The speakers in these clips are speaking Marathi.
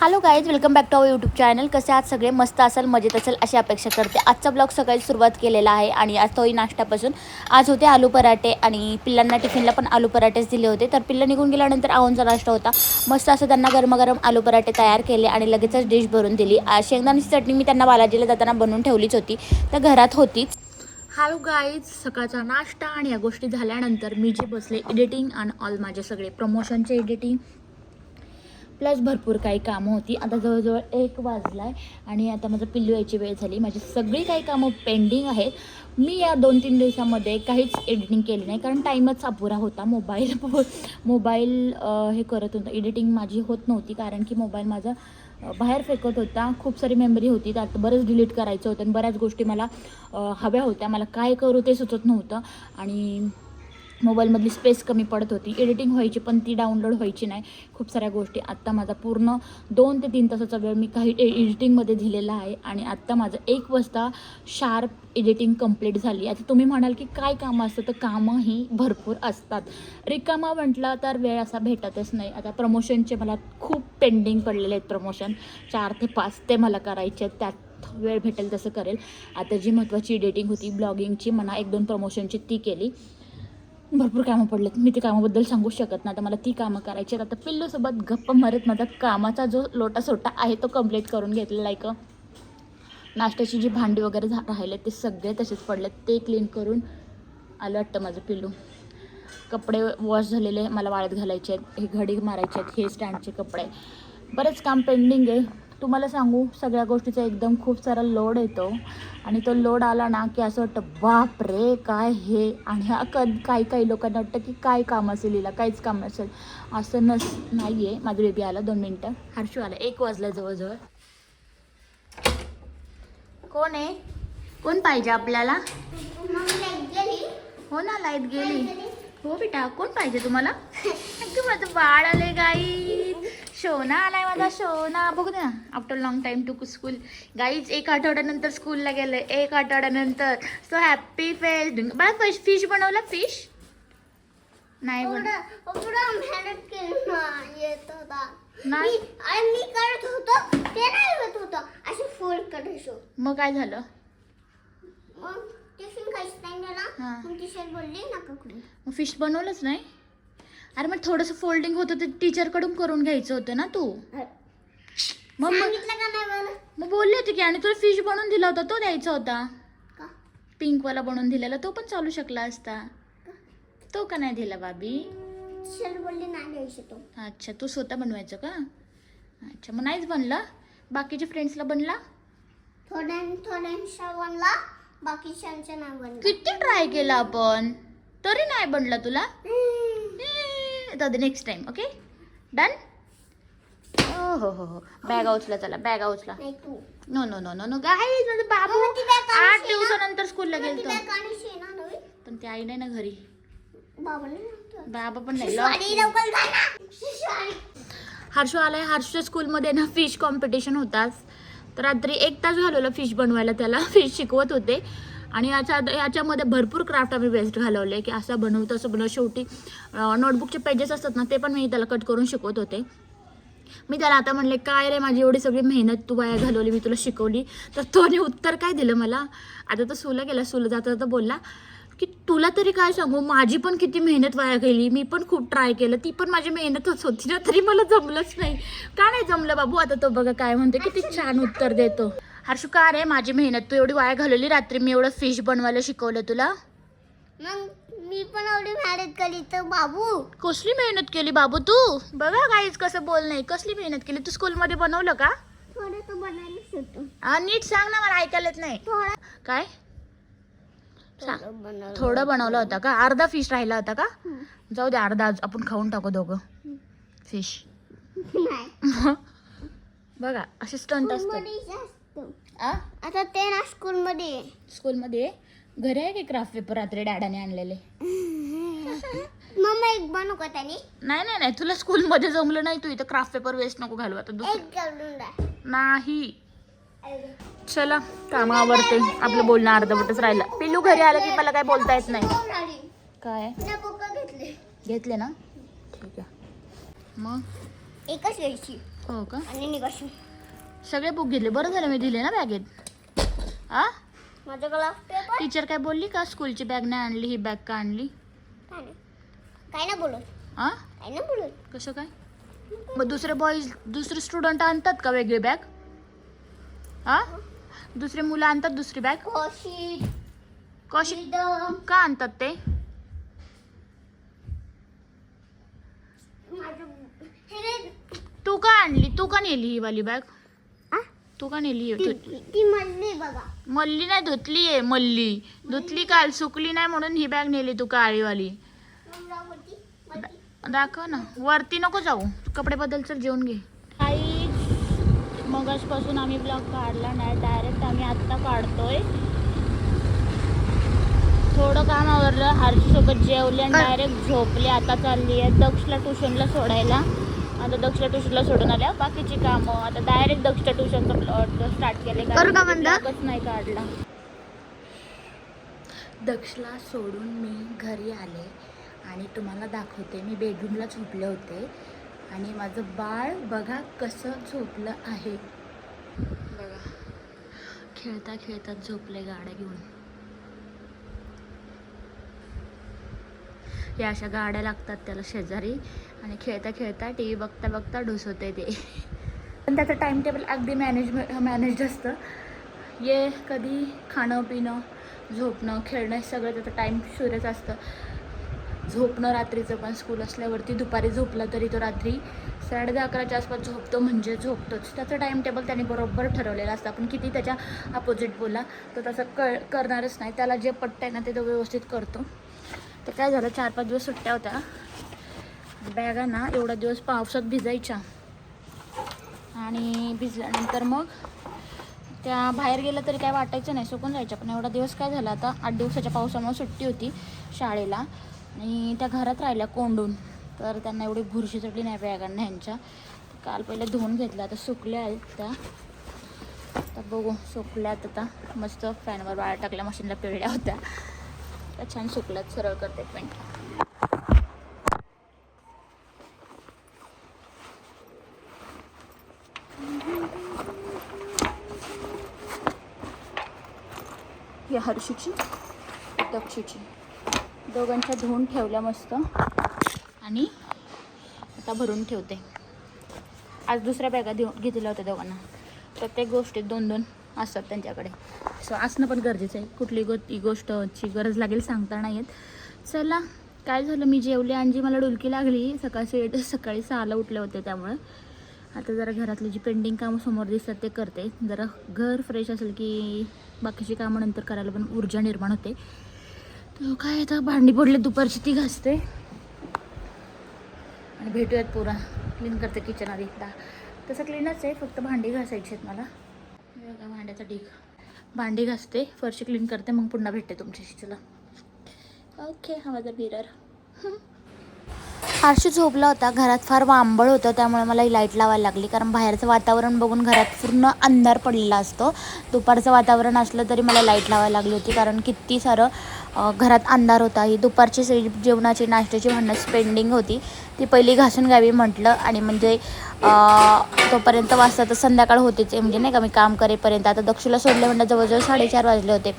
Hello guys, welcome back to our YouTube channel. कसे आहात सगळे? मस्त असेल, मजेत असेल अशी अपेक्षा करते. आजचा ब्लॉग सकाळी सुरुवात केलेला आहे आणि आज तोही नाश्त्यापासून. आज होते आलू पराठे आणि पिल्लांना टिफिनला पण आलू पराठेच दिले होते. तर पिल्लं निघून गेल्यानंतर आवनचा नाश्ता होता. मस्त असं त्यांना गरमागरम आलू पराठे तयार केले आणि लगेचच डिश भरून दिली. शेंगदाण्याची चटणी मी त्यांना बालाजीला जाताना बनवून ठेवलीच होती, तर घरात होतीच. हॅलो गाईज, सकाळचा नाश्ता आणि या गोष्टी झाल्यानंतर मी जे बसले एडिटिंग आणि ऑल माझे सगळे प्रमोशनचे एडिटिंग प्लस भरपूर काही कामं होती. आता जवळजवळ 1 वाजला आहे आणि आता माझं पिल्लू यायची वेळ झाली. माझी सगळी काही कामं पेंडिंग आहेत. मी या 2-3 दिवसामध्ये काहीच एडिटिंग केली नाही, कारण टाईमच अपुरा होता. मोबाईल हे करत होतं, एडिटिंग माझी होत नव्हती, कारण की मोबाईल माझा बाहेर फेकत होता. खूप सारी मेमरी होती, त्यात बरंच डिलीट करायचं होतं आणि बऱ्याच गोष्टी मला हव्या होत्या. मला काय करू ते सुचत नव्हतं आणि मोबाईलमधली स्पेस कमी पडत होती. एडिटिंग व्हायची पण ती डाउनलोड व्हायची नाही. खूप साऱ्या गोष्टी. आत्ता माझा पूर्ण 2 ते 3 तासाचा वेळ मी काही एडिटिंगमध्ये दिलेला आहे आणि आत्ता माझं 1 वाजता शार्प एडिटिंग कंप्लीट झाली. आता तुम्ही म्हणाल की काय कामं असतं, तर कामं ही भरपूर असतात. रिकामा म्हटलं तर वेळ असा भेटतच नाही. आता प्रमोशनचे मला खूप पेंडिंग पडलेले आहेत. प्रमोशन 4 ते 5 ते मला करायचे आहेत. त्यात वेळ भेटेल तसं करेल. आता जी महत्त्वाची एडिटिंग होती ब्लॉगिंगची म्हणा, 1-2 प्रमोशनची ती केली. भरपूर कामं पडलेत, मी ती कामाबद्दल सांगू शकत नाही. आता मला ती कामं करायची आहेत. आता पिल्लूसोबत गप्पा मारत माझा कामाचा जो लोटासोटा आहे तो कंप्लीट करून घेतलेला आहे. नाश्त्याची जी भांडी वगैरे राहिले ते सगळे तसेच पडलेत, ते क्लीन करून आलं वाटतं माझं पिल्लू. कपडे वॉश झालेले मला वाळत घालायचे आहेत, हे घडी मारायचे आहेत, हे स्टँडचे कपडे, बरेच काम पेंडिंग आहे. तुम्हाला सांगू, सगळ्या गोष्टीचा एकदम खूप सारा लोड येतो आणि तो लोड आला ना की असं वाटतं बाप रे काय हे. आणि काही लोकांना वाटतं की काय काम असेल, हिला काहीच काम नसेल. असं नाही आहे. माझं बेबी आला, 2 मिनटं. हर्षू आला. 1 वाजला जवळजवळ. कोण आहे? कोण पाहिजे आपल्याला? हो ना, लाईट गेली. हो बेटा, कोण पाहिजे तुम्हाला? माझं बाळ आले गाईज. शोना आलाय माझा शोना. बघू दे ना, after long time to school guys. 1 आठवड्यानंतर स्कूलला गेले, 1 आठवड्यानंतर. So happy face. बघा फिश बनवला. फिश नाही मग काय झालं? मग फिश बनवलंच नाही. अरे मग थोडंसं फोल्डिंग होतं ते टीचरकडून करून घ्यायचं होतं ना तू. मग बोलले होते की, आणि तुला फिश बनवून दिला होता तो द्यायचा होता. पिंकवाला बनवून दिलेला तो पण चालू शकला असता. तो का नाही दिला बाबी? अच्छा, तू स्वतः बनवायचं का? अच्छा, मग नाहीच बनला. बाकीच्या फ्रेंड्सला बनला. थोड्यांचा बनला, बाकीच्यांचा नाही बनला. किती ट्राय केला आपण तरी नाही बनला तुला. Next time. Okay, done. हो हो हो, बॅगा उचला. चला बॅगा उचला. No no no no no guys, माझं बाबू 8 दिवसानंतर स्कूलला गेलतो. पण ते आई नाही ना घरी. बाबा पण नाही. हर्षू आलाय. हर्षूच्या स्कूलमध्ये ना फिश कॉम्पिटिशन होताच. तर रात्री 1 तास घालवलं फिश बनवायला. त्याला फिश शिकवत होते आणि याच्यामध्ये भरपूर क्राफ्ट आम्ही वेस्ट घालवले की असं बनवू तसं बनवू. शेवटी नोटबुकचे पेजेस असतात ना, ते पण मी त्याला कट करून शिकवत होते. मी त्याला आता म्हणले, काय रे माझी एवढी सगळी मेहनत तू वाया घालवली, मी तुला शिकवली. तर तोने उत्तर काय दिलं मला. आता तो सूला गेला. सूला जाता जाता बोलला की तुला तरी काय सांगू, माझी पण किती मेहनत वाया गेली. मी पण खूप ट्राय केलं, ती पण माझी मेहनतच होती ना, तरी मला जमलंच नाही. का नाही जमलं बाबू? आता तो बघा काय म्हणते, किती छान उत्तर देतो. हर्षू, का रे माझी मेहनत तू एवढी वाया घालवली? रात्री मी एवढं फिश बनवायला शिकवलं तुला. मग मी पण एवढी मेहनत केली तर बाबू. कसली मेहनत केली बाबू तू? बघा गाईज कसं बोल नाही. कसली मेहनत केली तू? स्कूलमध्ये बनवलं का? थोडं तर बनायलाच होतं. नीट सांग ना, मला ऐकायला येत नाही. काय? थोडं बनवलं होतं का? अर्धा फिश राहिला होता का? जाऊ दे, अर्धा आपण खाऊन टाकू दोघं फिश. बघा असे स्टंट असतात. आता ते ना स्कूलमध्ये घरी आहे की क्राफ्ट पेपर रात्री डॅडाने आणलेले. मम्मा एक बनवू का त्याने? नाही, तुला स्कूलमध्ये जमलं नाही. तू इथं क्राफ्ट पेपर वेस्ट नको घालू. आता नाही. चला कामावरते. आपलं बोलणं अर्धवटच राहिलं. पिल्लू घरी आलं की मला काय बोलता येत नाही. काय घेतले ना? ठीक आहे. मग एकच घ्यायची. हो का? आणि निघाशी सगळे बुक घेतले. बरं झालं मी दिले ना बॅगेत. आ माझ्याकडे पेपर टीचर काय बोलली का स्कूलची बॅग नाही आणली, ही बॅग का आणली? काय ना बोलत आ काय ना बोलत कसं काय? मग दुसरे स्टुडंट आणतात का वेगळी बॅग? आ दुसरे मुलं आणतात दुसरी बॅग? कशी का आणतात ते? तू का आणली? तू का नेली ही वाली बॅग? तू का नेली? ती मल्ली बघा. मल्ली नाही, धुतली आहे. मल्ली धुतली काल, सुकली नाही म्हणून ही बॅग नेली तू काळीवाली. दाखव ना. वरती नको जाऊ, कपडे बदल, चल जेवून घे. काही मगाचपासून आम्ही ब्लॉग काढला नाही, डायरेक्ट आम्ही आत्ता काढतोय. थोडं काम आवरलं, हर्षसोबत जेवले आणि डायरेक्ट झोपले. आता चालली आहे दक्षला ट्युशनला सोडायला. आता दक्षला ट्युशनला सोडून आल्या, बाकीची कामं. आता डायरेक्ट दक्षच्या ट्युशनचा प्लॉट स्टार्ट केले, ब्लॉगच नाही काढला. दक्षला सोडून मी घरी आले आणि तुम्हाला दाखवते. मी बेडरूमला झोपले होते आणि माझं बाळ बघा कसं झोपलं आहे. बघा खेळता खेळता झोपले गाड्या घेऊन. या अशा गाड्या लागतात त्याला शेजारी आणि खेळता खेळता टी व्ही बघता बघता ढोसवते ते. पण त्याचं टाईम टेबल अगदी मॅनेज्ड असतं. ये कधी खाणं पिणं झोपणं खेळणं सगळं त्याचं टाईम शुरच असतं. झोपणं रात्रीचं पण स्कूल असल्यावरती दुपारी झोपला तरी तो रात्री 11:30च्या आसपास झोपतो म्हणजे झोपतोच. त्याचं टाईम टेबल त्याने बरोबर ठरवलेलं असतं. आपण किती त्याच्या अपोजिट बोला तो तसं करणारच नाही. त्याला जे पटतं ना ते तो व्यवस्थित करतो. तर काय झालं, 4-5 दिवस सुट्ट्या होत्या. बॅगा ना एवढा दिवस पावसात भिजायच्या आणि भिजल्यानंतर मग त्या बाहेर गेलं तरी काय वाटायचं नाही, सुकून जायच्या. पण एवढा दिवस काय झालं, आता 8 दिवसाच्या पावसामुळे सुट्टी होती शाळेला आणि त्या घरात राहिल्या कोंडून. तर त्यांना एवढी बुरशी चढली नाही बॅगांना ह्यांच्या. काल पहिले धुवून घेतल्या, आता सुकल्या आहेत त्या. आता बघू सुकल्यात आता मस्त. फॅनवर वाळा टाकल्या, मशीनला पिळल्या होत्या, त्या छान सुकल्यात. सरळ करते पेंट. ही हर्षूची दक्षूची दोघांच्या धुवून ठेवल्या मस्त आणि आता भरून ठेवते. आज दुसऱ्या बॅगा घेतल्या होत्या दोघांना. प्रत्येक गोष्टीत 2-2 असतात त्यांच्याकडे. सो असणं पण गरजेचं आहे. कुठली गोष्टची गरज लागेल सांगता नाही येत. चला काय झालं, मी जेवले आणि मला डुलकी लागली. सकाळी 6ला उठले होते, त्यामुळे आता जरा घरातली जी पेंडिंग कामं समोर दिसतात ते करते. जरा घर फ्रेश असेल की बाकीची कामं नंतर करायला पण ऊर्जा निर्माण होते. तर काय आता भांडी पडले दुपारची, ती घासते आणि भेटूयात. पुरा क्लीन करते किचन आधी. तसं क्लीनच आहे, फक्त भांडी घासायची आहेत मला. बघा भांड्याचा ढीग. भांडी घासते, फरशी क्लीन करते, मग पुन्हा भेटते तुमच्याशी. चला ओके. हा माझा मिरर. हर्षू झोपला होता. घरात फार वांबळ होतं, त्यामुळे मला ही लाईट लावायला लागली. कारण बाहेरचं वातावरण बघून घरात पूर्ण अंधार पडलेला असतो. दुपारचं वातावरण असलं तरी मला लाईट लावायला लागली होती, कारण किती सारं घरात अंधार होता. ही दुपारची जेवणाची नाश्त्याची भांडणं पेंडिंग होती, ती पहिली घासून घ्यावी म्हटलं. आणि म्हणजे तोपर्यंत वाजता तर संध्याकाळ होतीच, म्हणजे नाही का मी काम करेपर्यंत. आता दक्षूला सोडले म्हणलं जवळजवळ 4:30 वाजले होते.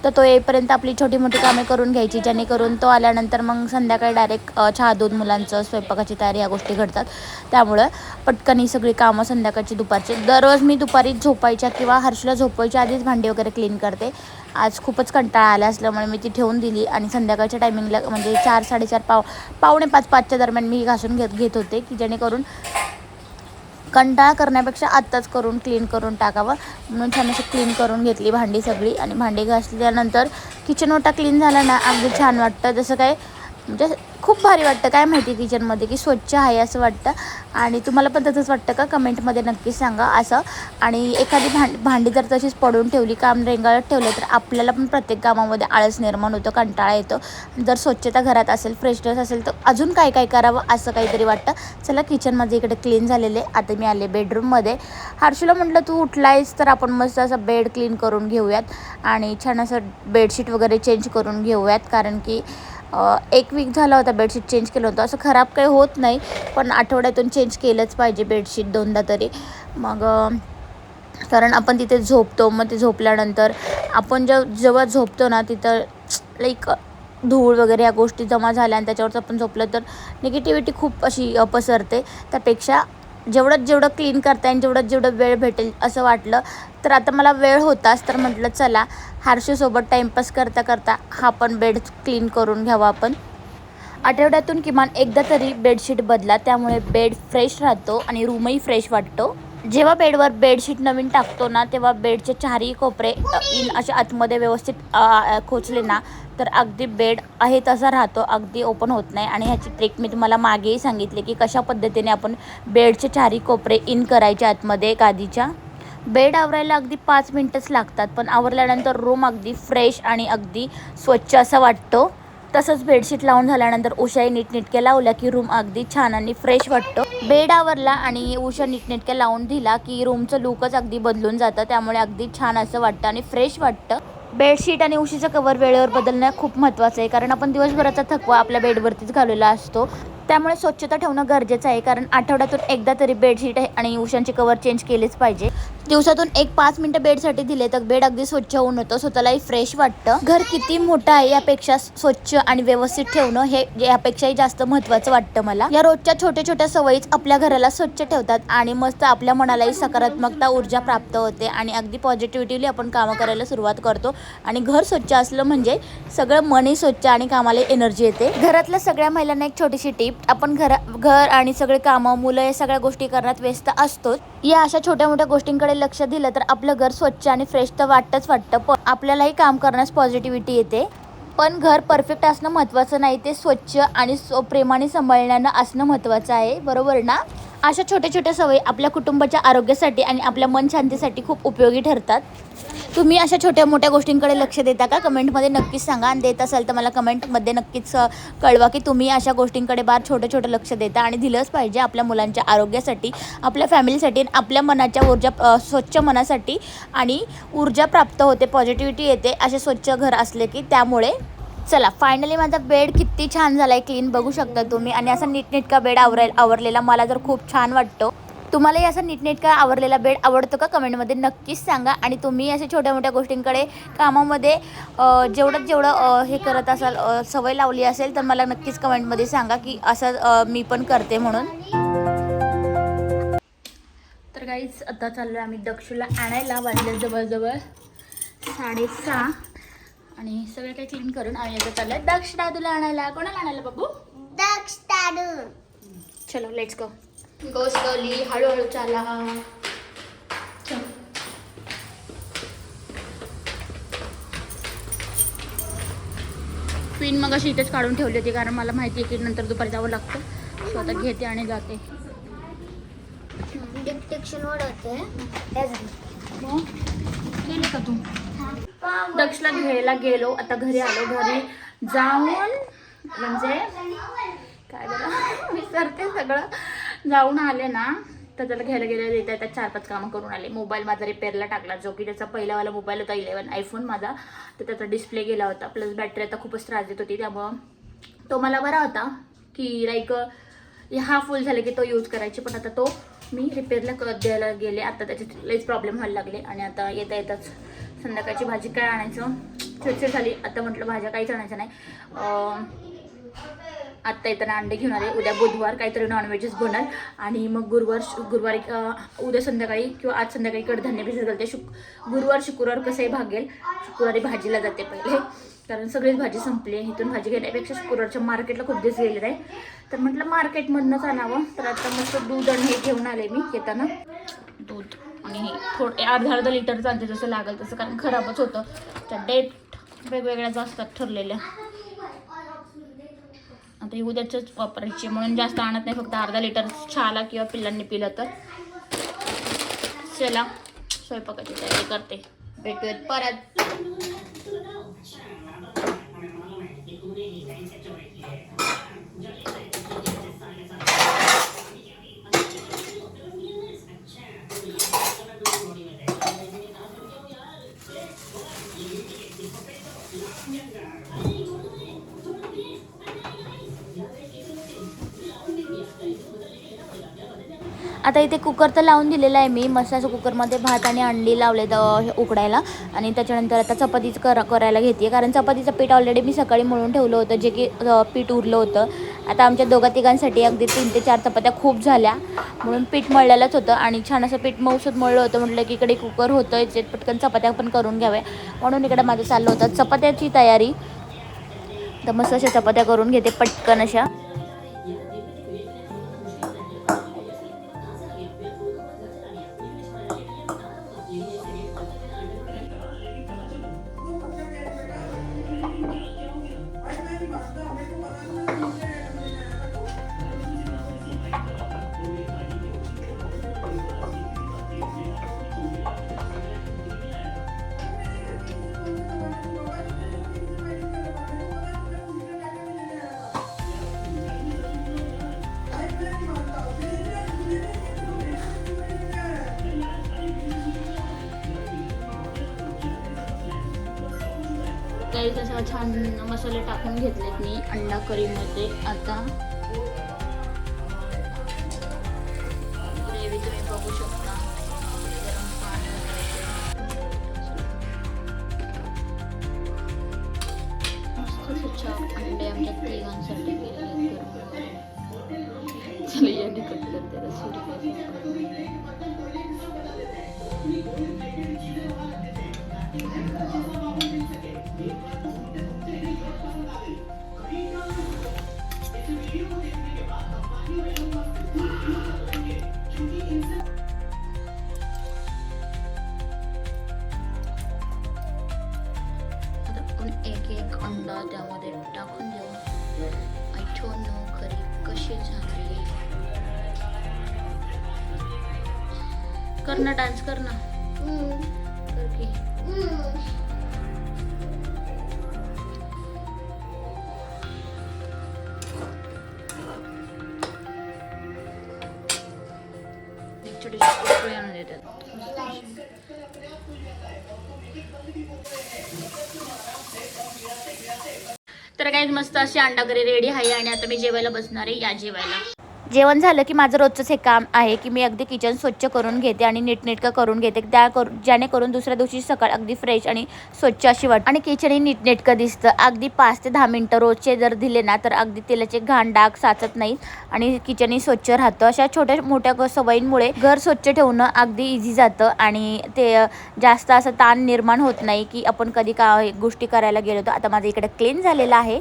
तर तो येईपर्यंत आपली छोटी मोठी कामे करून घ्यायची, जेणेकरून तो आल्यानंतर मग संध्याकाळी डायरेक्ट चहा दूध, मुलांचं स्वयंपाकाची तयारी, या गोष्टी घडतात. त्यामुळं पटकन ही सगळी कामं संध्याकाळची दुपारची. दररोज मी दुपारी झोपायच्या किंवा हर्षूला झोपायच्या आधीच भांडी वगैरे क्लीन करते. आज खूपच कंटाळा आला असल्यामुळे मी ती ठेवून दिली आणि संध्याकाळच्या टायमिंगला म्हणजे 4-4:30 पावणे 5-5च्या दरम्यान मी घासून घेत होते, की जेणेकरून कंटाळा करण्यापेक्षा आत्ताच करून क्लीन करून टाकावं. म्हणून छान अशी क्लीन करून घेतली भांडी सगळी. आणि भांडी घासल्यानंतर किचन ओटा क्लीन झाला ना, अगदी छान वाटतं. जसं काय म्हणजे खूप भारी वाटतं, काय माहिती किचनमध्ये की स्वच्छ आहे असं वाटतं. आणि तुम्हाला पण तसंच वाटतं का, कमेंटमध्ये नक्कीच सांगा असं. आणि एखादी भांडी जर तशीच पडून ठेवली, काम रेंगाळत ठेवलं, तर आपल्याला पण प्रत्येक कामामध्ये आळस निर्माण होतं, कंटाळा येतो. जर स्वच्छता घरात असेल, फ्रेशनेस असेल, तर अजून काय काय करावं असं काहीतरी वाटतं. चला किचनमध्ये इकडे क्लीन झालेले. आता मी आले बेडरूममध्ये. हर्षूला म्हटलं तू उठलायस तर आपण मस्त असं बेड क्लीन करून घेऊयात आणि छान असं बेडशीट वगैरे चेंज करून घेऊयात. कारण की 1 वीक झाला होता बेडशीट चेंज केलं होतं. असं खराब काही होत नाही, पण आठवड्यातून चेंज केलंच पाहिजे बेडशीट 2दा तरी. मग कारण आपण तिथे झोपतो, मग ते झोपल्यानंतर आपण जेव्हा झोपतो ना तिथं लाईक धूळ वगैरे या गोष्टी जमा झाल्या आणि त्याच्यावरच आपण झोपलं तर निगेटिव्हिटी खूप अशी पसरते. त्यापेक्षा जेवढं क्लीन करता येईल जेवढं वेळ भेटेल असं वाटलं. तर आता मला वेळ होताच, तर म्हटलं चला हर्षूसोबत टाईमपास करता करता हा पण बेड क्लीन करून घ्यावा आपण. आठवड्यातून किमान एकदा तरी बेडशीट बदला, त्यामुळे बेड फ्रेश राहतो आणि रूमही फ्रेश वाटतो. जेव्हा बेडवर बेडशीट नवीन टाकतो ना तेव्हा बेडचे चारही कोपरे असे आतमध्ये व्यवस्थित खोचले ना तर अगदी बेड आहे तसा राहतो, अगदी ओपन होत नाही. आणि ह्याची ट्रिक मी तुम्हाला मागेही सांगितले की कशा पद्धतीने आपण बेडचे चारही कोपरे इन करायचे आतमध्ये गादीच्या. बेड आवरायला अगदी 5 मिनटंच लागतात, पण आवरल्यानंतर रूम अगदी फ्रेश आणि अगदी स्वच्छ असा वाटतो. तसंच बेडशीट लावून झाल्यानंतर उशाही नीटनेटक्या लावल्या की रूम अगदी छान आणि फ्रेश वाटतो. बेड आवरला आणि उशा नीटनेटक्या लावून दिला की रूमचं लुकच अगदी बदलून जातं, त्यामुळे अगदी छान असं वाटतं आणि फ्रेश वाटतं. बेडशीट आणि उशीचं कवर वेळेवर बदलणं खूप महत्त्वाचं आहे, कारण आपण दिवसभराचा थकवा आपल्या बेडवरतीच घालवलेला असतो. त्यामुळे स्वच्छता ठेवणं गरजेचं आहे, कारण आठवड्यातून एकदा तरी बेडशीट आणि उशांचे कवर चेंज केलेच पाहिजे. दिवसातून 1-5 मिनटं बेडसाठी दिले तर बेड अगदी स्वच्छ होऊन होतं, स्वतःलाही फ्रेश वाटतं. घर किती मोठं आहे यापेक्षा स्वच्छ आणि व्यवस्थित ठेवणं हे यापेक्षाही जास्त महत्त्वाचं वाटतं मला. या रोजच्या छोट्या छोट्या सवयीच आपल्या घराला स्वच्छ ठेवतात आणि मस्त आपल्या मनालाही सकारात्मकता ऊर्जा प्राप्त होते आणि अगदी पॉझिटिव्हिटीली आपण कामं करायला सुरुवात करतो. आणि घर स्वच्छ असलं म्हणजे सगळं मनही स्वच्छ आणि कामाला एनर्जी येते. घरातल्या सगळ्या महिलांना एक छोटीशी टीप, आपण घर आणि सगळे कामं मुलं या सगळ्या गोष्टी करण्यात व्यस्त असतोच. या अशा छोट्या मोठ्या गोष्टींकडे लक्ष दिलं तर आपलं घर स्वच्छ आणि फ्रेश तर वाटतं, पण आपल्यालाही काम करण्यास पॉझिटिव्हिटी येते. पण घर परफेक्ट असणं महत्त्वाचं नाही, ते स्वच्छ आणि प्रेमाने सांभाळण्यानं असणं महत्त्वाचं आहे, बरोबर ना? अशा छोट्या छोट्या सवयी आपल्या कुटुंबाच्या आरोग्यासाठी आणि आपल्या मन शांतीसाठी खूप उपयोगी ठरतात. तुम्ही अशा छोट्या मोठ्या गोष्टींकडे लक्ष देता का? कमेंटमध्ये नक्कीच सांगा. आणि देत असाल तर मला कमेंटमध्ये नक्कीच कळवा की तुम्ही अशा गोष्टींकडे छोटं लक्ष देता आणि दिलंच पाहिजे आपल्या मुलांच्या आरोग्यासाठी, आपल्या फॅमिलीसाठी आणि आपल्या मनाच्या ऊर्जा, स्वच्छ मनासाठी. आणि ऊर्जा प्राप्त होते, पॉझिटिव्हिटी येते असे स्वच्छ घर असले की. त्यामुळे चला फायनली माझा बेड किती छान झाला आहे, क्लीन बघू शकता तुम्ही. आणि असा नीटनेटका बेड आवरलेला मला जर खूप छान वाटतो. तुम्हालाही असा नीटनेटका आवरलेला बेड आवडतो का? कमेंटमध्ये नक्कीच सांगा. आणि तुम्ही अशा छोट्या मोठ्या गोष्टींकडे कामामध्ये जेवढं हे करत असाल, सवय लावली असेल तर मला नक्कीच कमेंटमध्ये सांगा की असं मी पण करते म्हणून. तर गाईज आता चाललो आम्ही दक्षूला आणायला. वाजले जवळजवळ 6:30 आणि सगळं काही क्लीन करून आम्ही आता चाललोय दक्ष दादूला आणायला. कोणाला आणायला बाबू? दक्ष दादू. चलो लेट्स गो. गोष्टली हळूहळू चाला. पिन मग अशी इथेच काढून ठेवली होती, कारण मला माहिती आहे की नंतर दुपारी जावं लागतं. सो आता घेते आणि जाते. डिटेक्शन वाढवते. गेली का तू? दक्षला घ्यायला गेलो, आता घरी आलो. घरी जाऊन म्हणजे काय बरं विसरते सगळं. जाऊन आले ना तर त्याला घ्यायला गेले, येतात 4-5 कामं करून आले. मोबाईल माझा रिपेअरला टाकला, जो की त्याचा पहिलावाला मोबाईल होता 11 आयफोन माझा, तर त्याचा डिस्प्ले गेला होता. प्लस बॅटरी आता खूपच त्रास देत होती, त्यामुळं तो मला बरा होता की लाईक हा फुल झाले की तो यूज करायचे. पण आता तो मी रिपेअरला द्यायला गेले, आता त्याचे लईच प्रॉब्लेम व्हायला लागले. आणि आता येताच संध्याकाळची भाजी काय आणायचं चिडचिड झाली. आता म्हटलं भाज्या काहीच आणायचं नाही. आत्ता येताना अंडे घेऊन आले. उद्या बुधवार काहीतरी नॉनव्हेजच बनल. आणि मग गुरुवारी उद्या संध्याकाळी किंवा आज संध्याकाळी कडधान्य भिजत घालते. गुरुवार शुक्रवार कसंही भागेल. शुक्रवारी भाजीला जाते पहिले, कारण सगळीच भाजी संपली आहे. इथून भाजी घेण्यापेक्षा शुक्रवारच्या मार्केटला खूप दिवस गेलेलं आहे, तर म्हटलं मार्केटमधनंच आणावं. तर आता मस्त दूध आणि हे घेऊन आले मी येताना. दूध आणि हे अर्धा लिटर चालते, जसं लागेल तसं, कारण खराबच होतं. त्या डेट वेगवेगळ्याच असतात ठरलेल्या. आता ही उद्याच वापरायची म्हणून जास्त आणत नाही, फक्त अर्धा लिटर चहाला किंवा पिल्लांनी पिलं तर. चला स्वयंपाकाची तयारी करते, भेटूयात परत. आता इथे कुकर तर लावून दिलेला आहे मी. मस्त असं कुकरमध्ये भात आणि अंडी लावले उकडायला. आणि त्याच्यानंतर आता चपातीच करायला घेते, कारण चपातीचं पीठ ऑलरेडी मी सकाळी मळून ठेवलं होतं, जे की पीठ उरलं होतं. आता आमच्या दोघा तिघांसाठी अगदी 3 ते 4 चपात्या खूप झाल्या, म्हणून पीठ मळलेलंच होतं. आणि छान असं पीठ मऊसूद मळलं होतं. म्हटलं की इकडे कुकर होतं, जे पटकन चपात्या पण करून घ्याव्या, म्हणून इकडे माझं चाललं होतं चपात्याची तयारी. तर मस्त अशा चपात्या करून घेते पटकन अशा. काही तसं छान मसाले टाकून घेतलेत मी अंडा करीमध्ये. आता ग्रेव्ही तुम्ही बघू शकता. गरम पाणी मस्त छान अंडे आमच्या तिघांसाठी केले. चला यांनी कट करते रसोडी. एक एक अंडा त्यामध्ये टाकून देऊ. आठवण खरी कशी झाली. कर ना डान्स कर ना. कर की. छोटे छोटे कुरकुरे आणून देतात. तर काही मस्त अशी अंडा करी रेडी आहे. आणि आता मी जेवायला बसणार आहे. या जेवायला. जेवण झालं की माझं रोजचंच हे काम आहे की मी अगदी किचन स्वच्छ करून घेते आणि नीटनेटकं करून घेते, जेणेकरून दुसऱ्या दिवशी सकाळ अगदी फ्रेश आणि स्वच्छ अशी वाटते. आणि किचनही नीटनेटकं दिसतं. अगदी 5 ते 10 मिनटं रोजचे जर दिले ना तर अगदी तेलाचे घाण डाग साचत नाहीत आणि किचनही स्वच्छ राहतं. अशा छोट्या मोठ्या सवयींमुळे घर स्वच्छ ठेवणं अगदी इझी जातं आणि ते जास्त असं ताण निर्माण होत नाही की आपण कधी काय गोष्टी करायला गेलो. तर आता माझं इकडे क्लीन झालेलं आहे.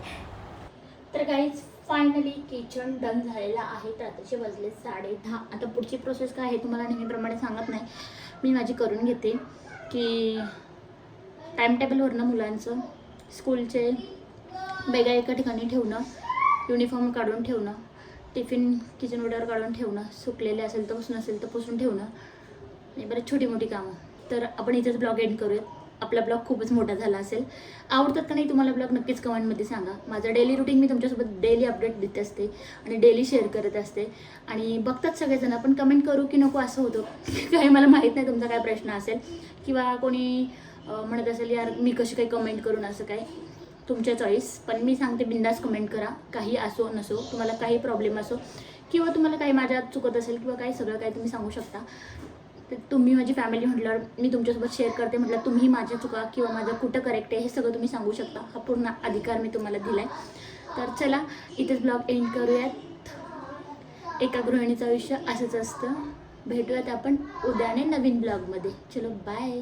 तर काहीच फायनली किचन डन झालेला आहे. तर आताचे वाजले 10:30. आता पुढची प्रोसेस काय आहे तुम्हाला नेहमीप्रमाणे सांगत नाही, मी माझी करून घेते. की टाईमटेबलवरनं मुलांचं स्कूलचे बॅगा एका ठिकाणी ठेवणं, युनिफॉर्म काढून ठेवणं, टिफिन किचन ओट्यावर काढून ठेवणं, सुकलेले असेल तर पुसून असेल तर पुसून ठेवणं आणि बरेच छोटी मोठी कामं. तर आपण इथेच ब्लॉग एंड करूयात. आपला ब्लॉग खूपच मोठा झाला असेल. आवडतात का नाही तुम्हाला ब्लॉग नक्कीच कमेंटमध्ये सांगा. माझं डेली रुटीन मी तुमच्यासोबत डेली अपडेट देत असते आणि डेली शेअर करत असते. आणि बघतात सगळेजण. आपण कमेंट करू की नको असं होतं. काही मला माहीत नाही तुमचा काय प्रश्न असेल किंवा कोणी म्हणत असेल यार मी कशी काही कमेंट करून, असं काय तुमच्या चॉईस. पण मी सांगते बिंदास कमेंट करा. काही असो नसो, तुम्हाला काही प्रॉब्लेम असो किंवा तुम्हाला काही माझ्यात चुकत असेल किंवा काही सगळं काही तुम्ही सांगू शकता. तर तुम्ही माझी फॅमिली म्हटल्यावर मी तुमच्यासोबत शेअर करते म्हटलं तुम्ही माझ्या चुका किंवा माझं कुठं करेक्ट आहे हे सगळं तुम्ही सांगू शकता. हा पूर्ण अधिकार मी तुम्हाला दिला आहे. तर चला इथेच ब्लॉग एंड करूयात. एका गृहिणीचं आयुष्य असंच असतं. भेटूयात आपण उद्याने नवीन ब्लॉगमध्ये. चलो बाय.